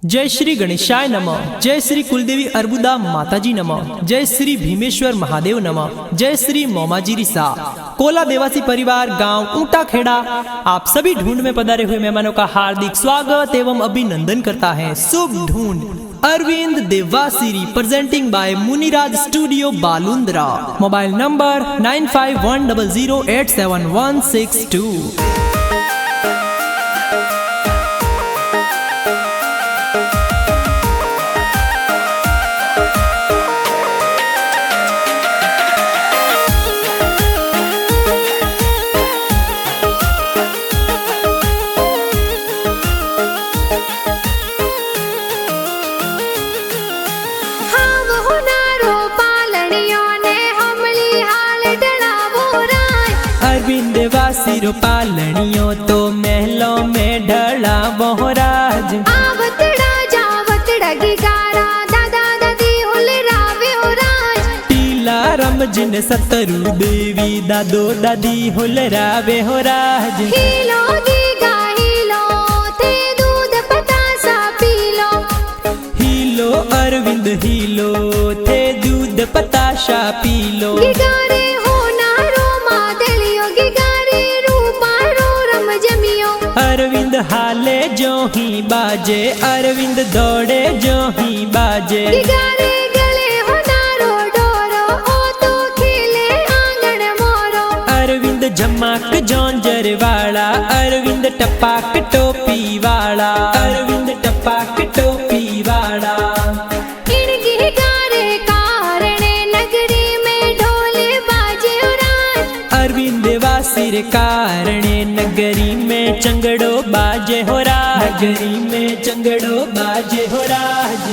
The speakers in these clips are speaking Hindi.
जय श्री गणेशाय नमः। जय श्री कुलदेवी अर्बुदा माताजी नमः। जय श्री भीमेश्वर महादेव नमः। जय श्री मोमाजी रिसा। कोला देवासी परिवार गांव ऊंटा खेड़ा आप सभी ढूंढ में पधारे हुए मेहमानों का हार्दिक स्वागत एवं अभिनंदन करता है। शुभ ढूंढ Arvind Devasi presenting by Muniraj studio Balundra. Mobile number 9510087162। Devasi पालनियों तो महलों में ढला बोहराज। आवतड़ा जावतड़ा गिगारा दादा दादी हुलरावे होराज। टीला रमजिन सतरु देवी दादो दादी हुलरावे होराज। हीलो गीगा हीलो थे दूध पतासा पीलो। हीलो अरविंद हीलो थे दूध पताशा पीलो। गिगारे अरविंद हाले जो ही बाजे अरविंद दौड़े जो ही बाजे। गिगारे गले हो नारो डोरो ओ तो खेले आंगन मोरो। अरविंद झमाक जौंजर वाला अरविंद टपाक टोपी वाला अरविंद टपाक टोपी वाला। इनकी गारे कारणे नगरी में ढोले बाजे उराज। अरविंद देवासी कारणे नगरी में चंगड़ो बाजे हो राज। नगरी में चंगड़ो बाजे हो राज।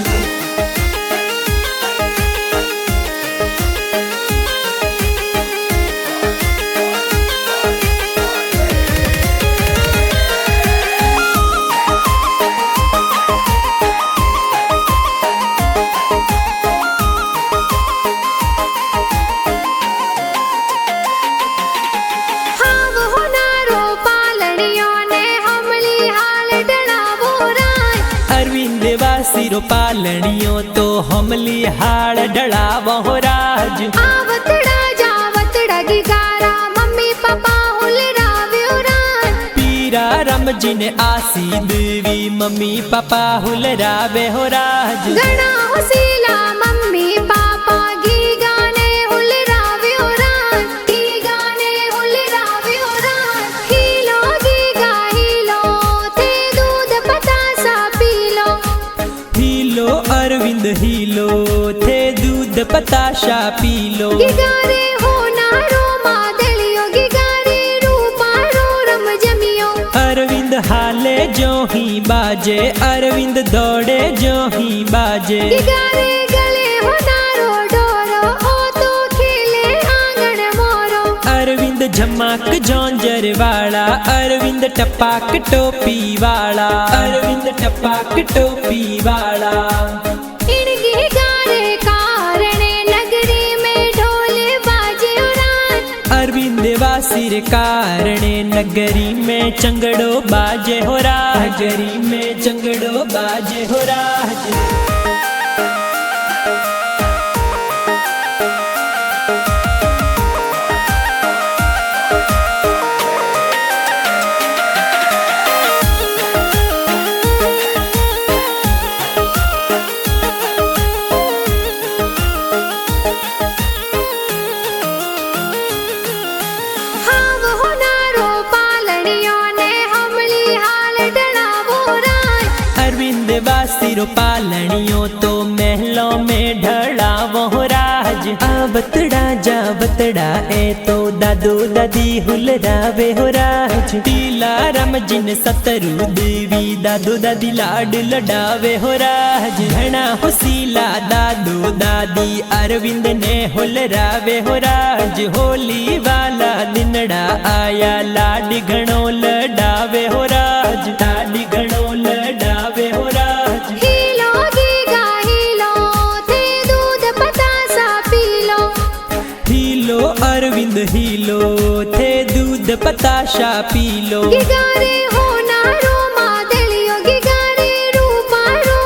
देवासी पालनियों तो हमली हाड़ डला बोहराज। आवतड़ा जावतड़ा गिगारा मम्मी पापा हुलरावे होराज। पीरा रमजिन आसी देवी मम्मी पापा हुलरावे होराज। गणा हुसीला मम्मी पापा गी गाने हुलरावे होराज। गी गाने हुलरावे होराज। हीलो गीगा हीलो थे दूध पतासा पीलो। हीलो अरविंद हीलो थे दूध पताशा पीलो। गिगारे हो नारो मादलियो गिगारे रूपा रो रम जमियो। अरविंद हाले जो ही बाजे अरविंद दौड़े जो ही बाजे। गिगारे गले हो नारो डोरो ओ तो खेले आंगन मोरो। अरविंद झमाक जौंजर वाला अरविंद टपाक टोपी वाला अरविंद टपाक टोपी वाला। इनकी गारे कारणे नगरी में ढोले बाजे उराज। अरविंद देवासी कारणे नगरी में चंगड़ो बाजे हो राज। नगरी में चंगड़ो बाजे हो राज। देवासी पालनियों तो महलों में ढला बोहराज। आवतड़ा जावतड़ा ए तो दादो दादी हुलरावे होराज। टीला रमजिन सतरु देवी दादो दादी लाड लडावे होराज। घना हुसीला दादो दादी अरविंद ने हुलरावे होराज। होली वाला दिनड़ा आया लाड घणो लडावे होराज। लाड घणो लडावे होराज। हीलो गीगा हीलो थे दूध पतासा पीलो। हीलो अरविंद हीलो थे दूध पताशा पीलो। गिगारे हो नारो मादलियो गिगारे रूपा रो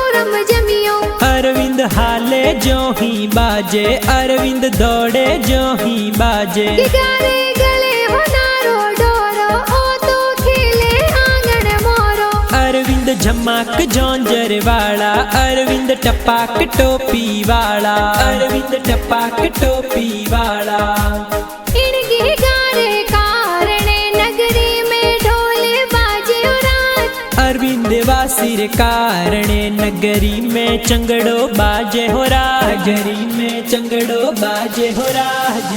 हाले जो ही बाजे, अरविंद दौड़े जो ही बाजे। गिगारे गले हो नारो डोरो, ओ तो खेले आंगन मोरो। अरविंद झमाक जौंजर वाला, अरविंद टपाक टोपी वाला, अरविंद टपाक टोपी वाला। इनके गारे कारणे नगरी में ढोले बाजे राज। अरविंद वासिर कारणे नगरी में चंगड़ो बाजे हो राज, नगरी में चंगड़ो बाजे हो राज।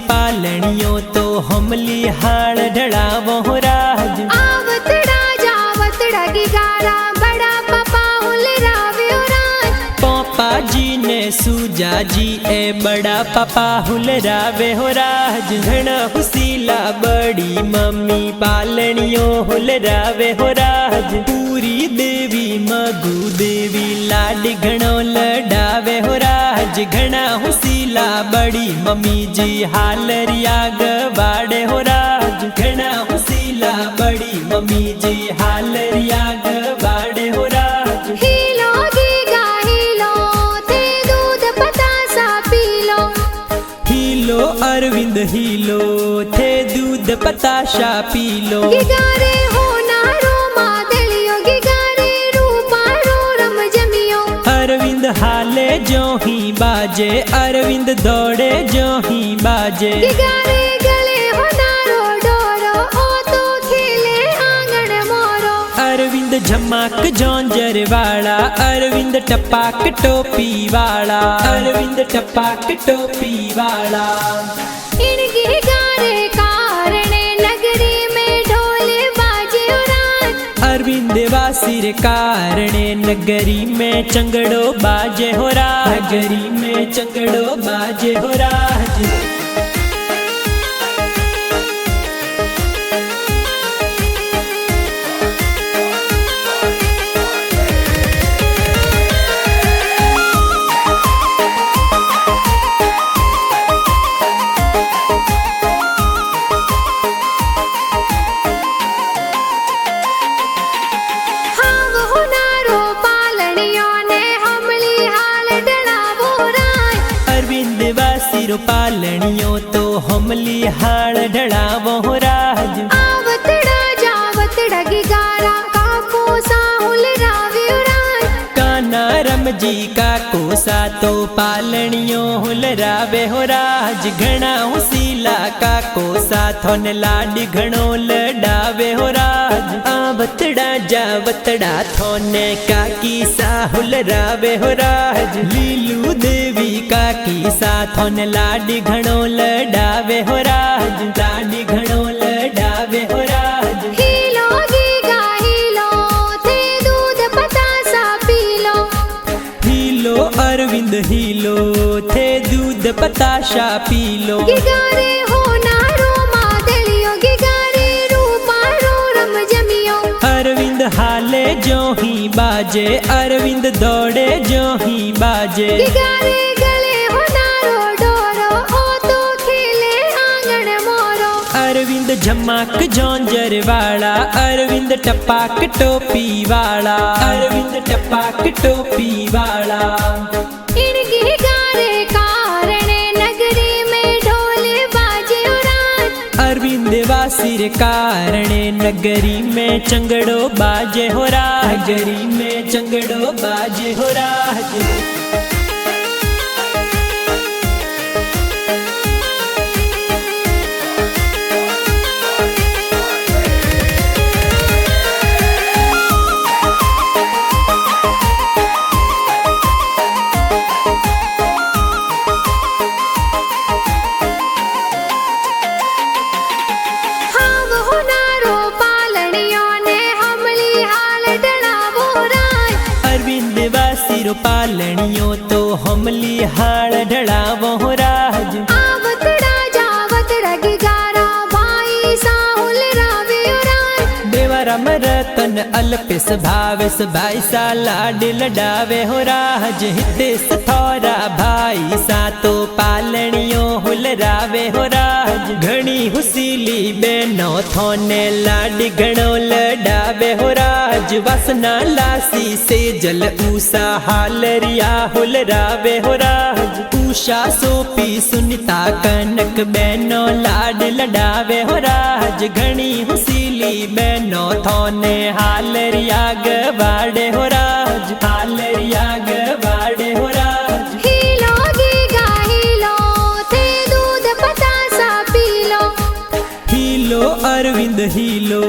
पालनियों तो हमली हाल ढड़ावो हो राज। आवतड़ा जावतड़ा गिगारा, बड़ा पापा हुलरावे राज। पापा जी ने सूजा जी ए बड़ा पापा हुलरावे हो राज। घना हुसीला बड़ी मम्मी पालनियों हुलरावे हो राज। पूरी देवी मगू देवी लाड घणो लडावे हो राज। घना हुसीला बड़ी मम्मी जी हालरिया गवाड़े हो राज। घना हुसीला बड़ी मम्मी जी हालरिया गवाड़े हो राज। हीलो गीगा हीलो, थे दूध पतासा पीलो। हीलो अरविंद हीलो, थे दूध पताशा पीलो। गिगारे हो नारो मादलियो, गिगारे रूपा रो रम जमियो। अरविंद हाले जो ही बाजे, अरविंद दौड़े जो ही बाजे। गिगारे गले हो नारो डोरो, ओ तो खेले आंगन मोरो। अरविंद झमाक जौंजर वाला, अरविंद टपाक टोपी वाला, अरविंद टपाक टोपी वाला। इनके गारे कारणे नगरी में ढोले बाजे राज। अरविंद वासिर कारणे नगरी में चंगड़ो बाजे हो राज, नगरी में चंगड़ो बाजे हो राज। पालनियों तो हमली हाल ढड़ावो हो राज। आवतड़ा जावतड़ा गिगारा, काको साहुल रावे राज। काना रम जी का कोसा तो पालनियों हुलरावे हो राज। घना हुसीला का कोसा थोन लाड घणो लडावे हो राज। आवतड़ा जावतड़ा थोने का कीसा हुलरावे हो राज। लीलू देवी का कीसा थोन लाडी घणो लडावे हो राज, लाडी घणो लडावे हो राज। हीलो गीगा हीलो, थे दूध पतासा पीलो। हीलो अरविंद हीलो, थे दूध पताशा पीलो। गिगारे हो नारो मादलियो, गिगारे रूपा रो रम जमियो। अरविंद हाले जो ही बाजे, अरविंद दौड़े जो ही बाजे। गिगारे गले हो नारो डोरो, ओ तो खेले आंगन मोरो। अरविंद झमाक जौंजर वाला, अरविंद टपाक टोपी वाला, अरविंद टपाक टोपी वाला। इनके गारे कारणे नगरी में ढोले बाजे राज। अरविंद वासिर कारणे नगरी में चंगड़ो बाजे हो राज, नगरी में चंगड़ो बाजे हो राज। पालणियों तो हमली हाड़ ढड़ावो राज। आवतड़ा जावतड़ा गिगारा भाई साहुल रावे राज। देवरम रतन अल्पेस भावेस भाई सा लाड लडावे हो राज। हितेश थोरा भाई सा तो पालणियों हुलरावे हो राज। घणी हुसीली बेनो थोने लाडी घणो लडावे हो राज। वासना लासी से जल ऊषा हालरिया हुलरावे हो राज। उषा सोपी सुनीता कनक बेनो लाड लडावे हो राज। घणी हुसीली बेनो थोने हालरिया गवाड़े हो राज। हालरिया गवाड़े हो राज। हीलो गीगा हीलो थे दूध पतासा पीलो। हीलो अरविंद हीलो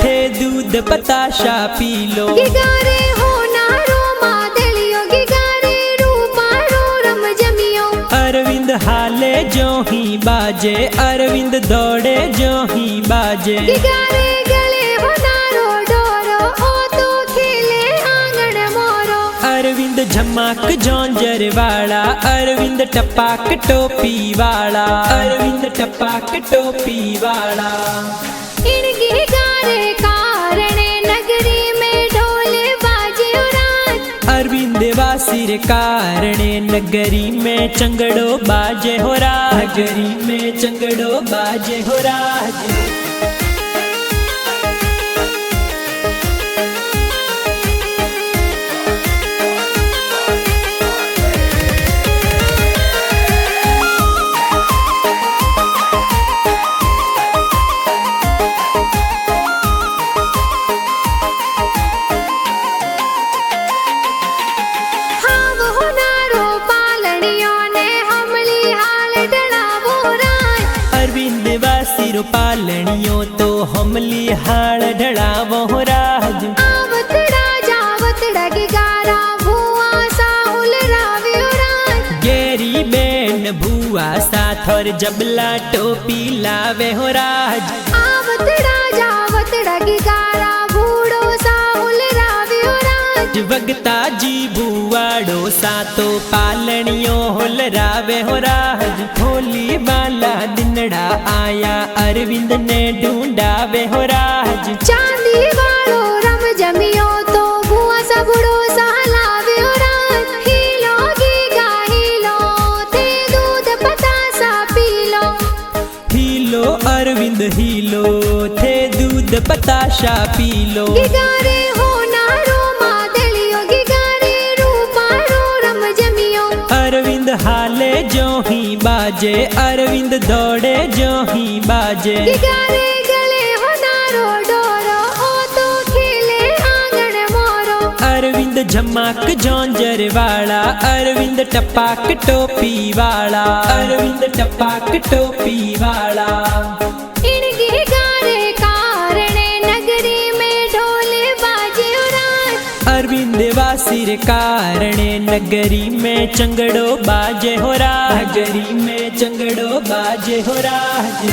थे दूध पताशा पीलो। गिगारे हो नारो मादलियो गिगारे रूपा रो रम जमियो। अरविंद हाले जो ही बाजे अरविंद दौड़े जो ही बाजे। गिगारे गले हो नारो डोरो ओ तो खेले आंगन मोरो। अरविंद झमाक जौंजर वाला अरविंद टपाक टोपी वाला। अरविंद टपाक टोपी वाला। इन गिगारे कारणे नगरी में ढोले बाजे राज। अरविंद वासिर कारणे नगरी में चंगड़ो बाजे हो राज। नगरी में चंगड़ो बाजे हो राज। हाव हो नारो पालणियों ने हमली हाल डलावो राज। अरविंद वासिर पालणियों तो हमली हाड़ ढड़ावो हो राज। आवतड़ा जावतड़ा गिगारा भुआ साहुल रावे राज। गेरी बेन भुआ साथ और जबला टोपी लावे हो राज। आवतड़ा जावतड़ा गिगारा भूड़ो साहुल रावे राज। वगता जी भुआड़ो सा तो पालणियों होलरावे हो राज। होली वाला दिनड़ा आया अरविंद ने ढूंढावे हो राज। चांदी वालो रम जमियो तो भुआ सा बुड़ो सा लावे राज। हीलो गीगा हीलो थे दूध पतासा पीलो। हीलो अरविंद हीलो थे दूध पताशा पीलो। गिगारे हो नारो मादलियो गिगारे रूपा रो रम जमियो। अरविंद हाले जो ही बाजे अरविंद दौड़े जो ही बाजे। गिगारे गले हो नारो डोरो ओ तो खेले आंगन मोरो। अरविंद झमाक जौंजर वाला अरविंद टपाक टोपी वाला। अरविंद टपाक टोपी वाला। इन गिगारे कारणे नगरी में ढोले बाजे राज। अरविंद वासिर कारणे नगरी में चंगड़ो बाजे हो राज। नगरी में चंगड़ो बाजे हो राज।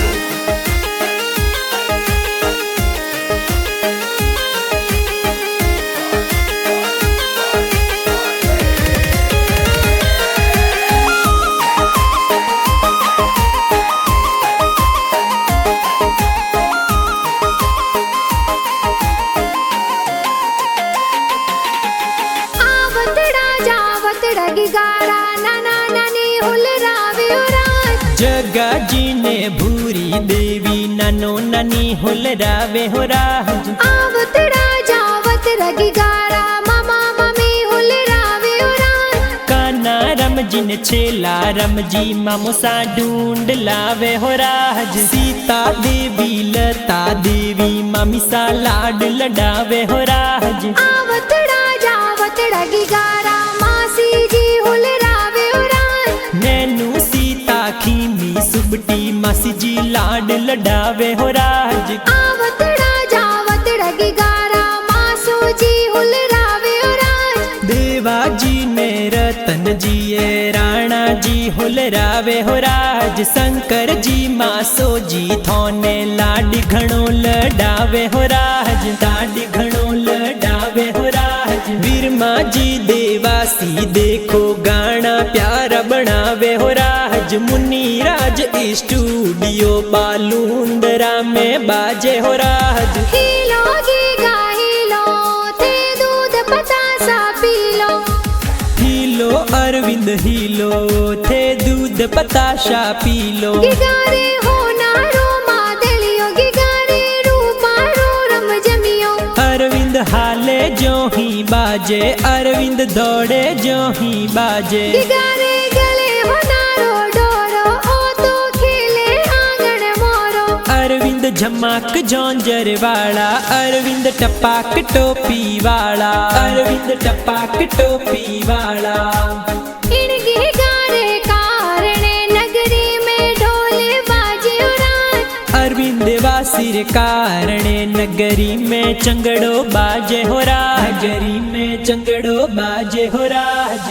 आवतड़ा जावतड़ा गिगारा नाना नानी हुल रावे राज। जगा जी ने भूरी देवी ननो ननी हुलरावे हो राज। आवतड़ा जावतड़ा गिगारा मामा मम्मी हुल रावे राज। काना रम जिन छेला रम जी मामोसा ढूंढ लावे हो राज। सीता देवी लता देवी मामी सा लाड लडावे हो राज। आवतड़ा जावतड़ा गिगारा मासी जी हुल रावे राज। नैनू सीता खीमी सुबटी मासी जी लाड लडावे हो राज। आवतड़ा जावतड़ा गिगारा मासू जी हुल रावे राज। देवा जी ने रतन जी ये राणा जी हुलरावे हो राज। शंकर जी मासो जी थोने लाड घणो लडावे हो राज। लाड घणो लडावे हो राज। वीरमा जी देवा देवासी देखो गाना प्यारा बनावे हो राज। मुन्नी राज स्टूडियो बालूंदरा में बाजे हो राज। हीलो गीगा हीलो थे दूध बतासा P low. Helo Arvind Helo थे दूध बताशा पी लो। गिगारे हो नारो मादलियो गिगारे रूपारो रम जमियो। अरविंद हाले जो ही बाजे अरविंद दौड़े जो ही बाजे। गिगारे गले हो नारो डोरो ओ तो खेले आंगन मोरो। अरविंद झमाक जौंजर वाला अरविंद टपाक टोपी वाला। अरविंद टपाक टोपी वाला। इनके गारे कारणे नगरी में ढोले बाजे राज। अरविंद वासिर कारणे नगरी में चंगड़ो बाजे हो राज। नगरी में चंगड़ो बाजे हो राज।